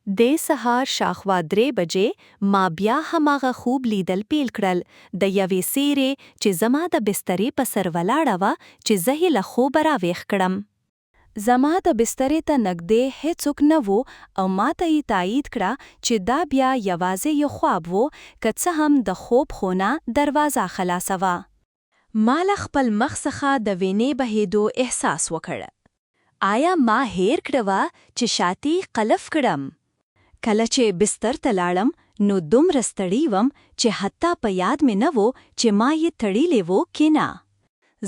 د سهار شاخوا 3 بجې ما بیا هماغه خوب لیدل پیل کړل د یوې څیرې چې زما د بسترې په سر ولاړه وه چې زه یې له خوبه راویښ کړم. زما د بسترې ته نږدې هیڅوک نه و او ما ته یې تایید کړه چې دا بیا یوازې یو خواب و که څه هم د خوب خونه دروازه خلاصه وه. ما له خپل مخ څخه د وینې بهېدو احساس وکړ. آیا ما هیر کړه وه چې شاتی قلف کړم؟ کله چې بستر ته لاړم نو دومره ستړی وم چې حتی په یاد مې نه و چې ما یې تړلی و که نه.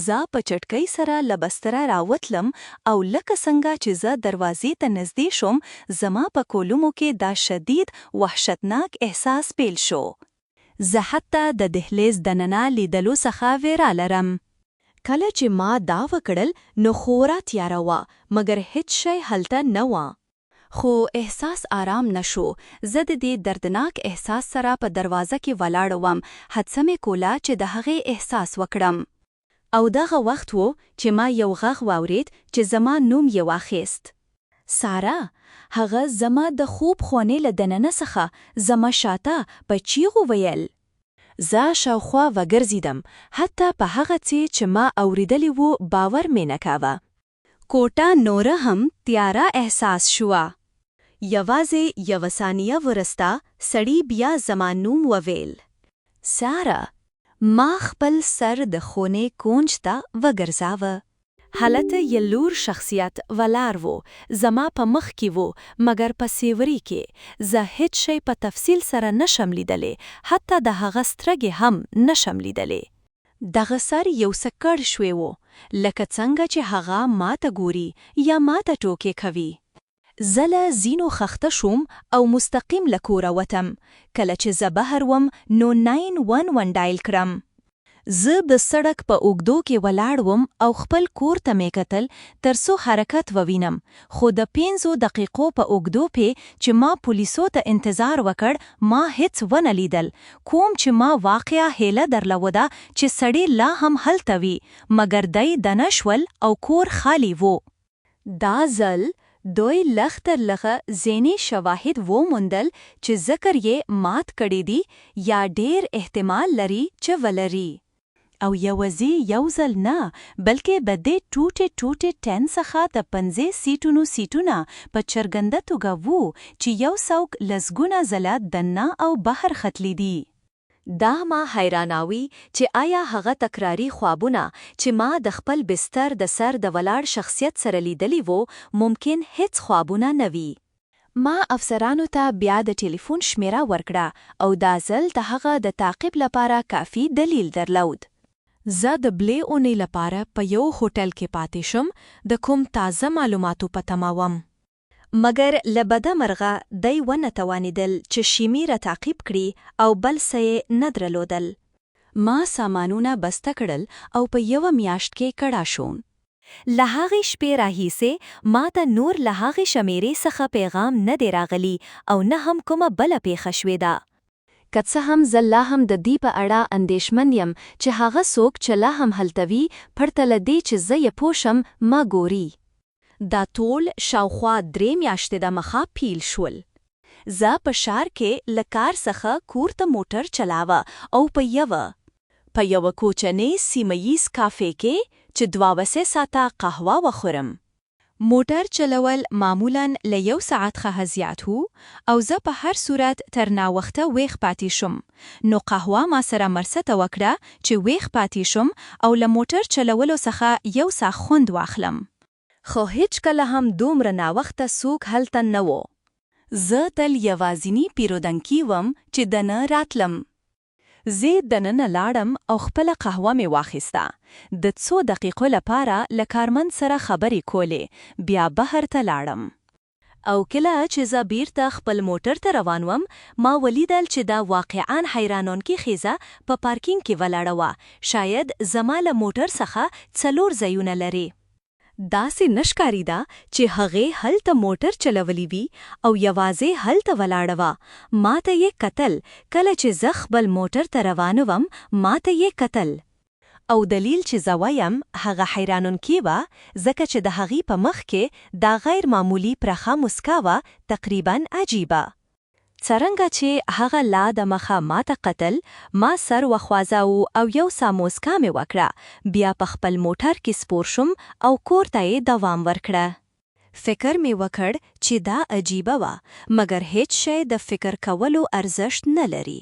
زه په چټکۍ سره له بستره راوتلم او لکه څنګه چې زه دروازې ته نږدې شوم زما په کولمو کې دا شدید وحشتناک احساس پیل شو. زه حتی د دهلیز دننه لیدلو څخه ویره لرم. کله چې ما دا وکړل نو خورا تیاره وه مګر هیڅ شی هلته نه وه. خو احساس آرام نشو. زه د دې دردناک احساس سره په دروازه کې ولاړ وم. هڅه مې کوله چې د هغې احساس وکړم. او دغه وخت و چې ما یو غږ واورید چې زما نوم یې واخیست. سارا. هغه زما د خوب خونې له دننه څخه زما شاته په چیغو ویل. زه شاوخوا وګرځېدم. حتی په هغه څه چې ما اوریدلی و باور مې نه کاوه. کوټه نوره هم تیاره احساس شوه. یوازې یوه ثانیه وروسته سړي بیا زما نوم وویل. سارا. ما خپل سر د خونې کونج ته وګرځاوه. حالت یې لور شخصیت ولاړ و. زما په مخ کې و مګر په سیوري کې. زه هیڅ شی په تفصیل سره نشم لیدلی. حتی د هغه سترګې هم نشم لیدلی. دغه سر یو څه کړ شوی و لکه څنګه چې هغه ما ته ګوري یا ما ته ټوکې کوي. زه له ځینو خښته شوم او مستقیم له کوره وتم. کله چې زه بهر وم نو 911 ډایل کړم. زه د سړک په اوږدو کې ولاړ وم او خپل کور ته مې کتل ترڅو حرکت ووینم. خو د 5 دقیقو په اوږدو پې چې ما پولیسو ته انتظار وکړ ما هیڅ ونه لیدل. کوم چې ما واقعا هیله درلوده چې سړی لا هم هلته وي مګر دی دنه شول او کور خالی و. دا ځل دوی لږ تر لږه ځینې شواهد وموندل چې ذکر یې مات کړی دی یا ډیر احتمال لري چې ولري. او یوازې یو ځل نه بلکې به دې ټوټې ټین څخه د 50 سیټونه په څرګنده توګه وو چې یو څوک لسګونه ځله دننه او بهر ختلی دي. دا ما حیرانوي چې آیا هغه تکراری خوابونه چې ما د خپل بستر د سر د ولاړ شخصیت سره لیدلی وو ممکن هیڅ خوابونه نه وي. ما افسرانو ته بیا د ټلیفون شمیره ورکړه او دا ځل د هغه د تعقیب لپاره کافي دلیل درلود. زه د بلې اونۍ لپاره په یو هوټل کې پاتې شم د کوم تازه معلوماتو په تمه وم. مګر له بده مرغه دی ونه توانېدل چې شمیره تعقیب کړي او بل څه یې نه درلودل. ما سامانونه بسته کړل او په یوه میاشت کې کډه شوم. له هغې شپې راهیسې ما ته نور له هغې شمیرې څخه پیغام نه دی راغلی او نه هم کومه بله پیښه شوې ده. که څه هم زه لا هم د دې په اړه اندېښمن یم چې هغه څوک چې لا هم هلته وي پرته له دې چې زه یې پوه شم ما ګوري. دا ټول شاوخوا 3 میاشتې دمخه پیل شول. زه په ښار کې له کار څخه کور ته موټر چلاوه او په یوه کوچنۍ سیمه ییز کافې کې چې 2 ساعته قهوه وخورم. موټر چلول معمولاً له 1 ساعت څخه زیات وو او زه په هر صورت تر ناوخته ویښ پاتې شم. نو قهوه ما سره مرسته وکړه چې ویښ پاتې شم او له موټر چلولو څخه 1 ساعت خوند واخلم. خو هیڅ کله هم دومره ناوخته څوک هلته نه و. زه تل یوازینی پیرودونکی وم چې دننه راتلم. زه دننه لاړم او خپله قهوه مې واخیسته. د څو دقیقو لپاره له کارمند سره خبرې کولې. بیا بهر ته لاړم. او کله چې زه بیرته خپل موټر ته روان وم ما ولیدل چې دا واقعاً حیرانونکې ښځه په پارکینګ کې ولاړه وه. شاید زما له موټر څخه 4 ځایونه لري. داسې نشکاریده چې هغې هلته موټر چلولی وي او یوازې هلته ولاړه وه. ما ته یې کتل. کله چې زه خپل موټر ته روانه وم ما ته یې کتل. او دلیل چې زه وایم هغه حیرانونکې وه ځکه چې د هغې په مخ کې دا غیر معمولي پرخه مسکا وه تقریبا عجیبه. څرنګه چې هغه لا د مخه ماته قتل، ما سر وخوازاو او یو سا موسکا مې وکړه. بیا په خپل موټر کې سپور شم او کور ته یې دوام ورکړه. فکر مې وکړ چې دا عجیبه وه، مګر هیڅ شی د فکر کولو ارزښت نه لري.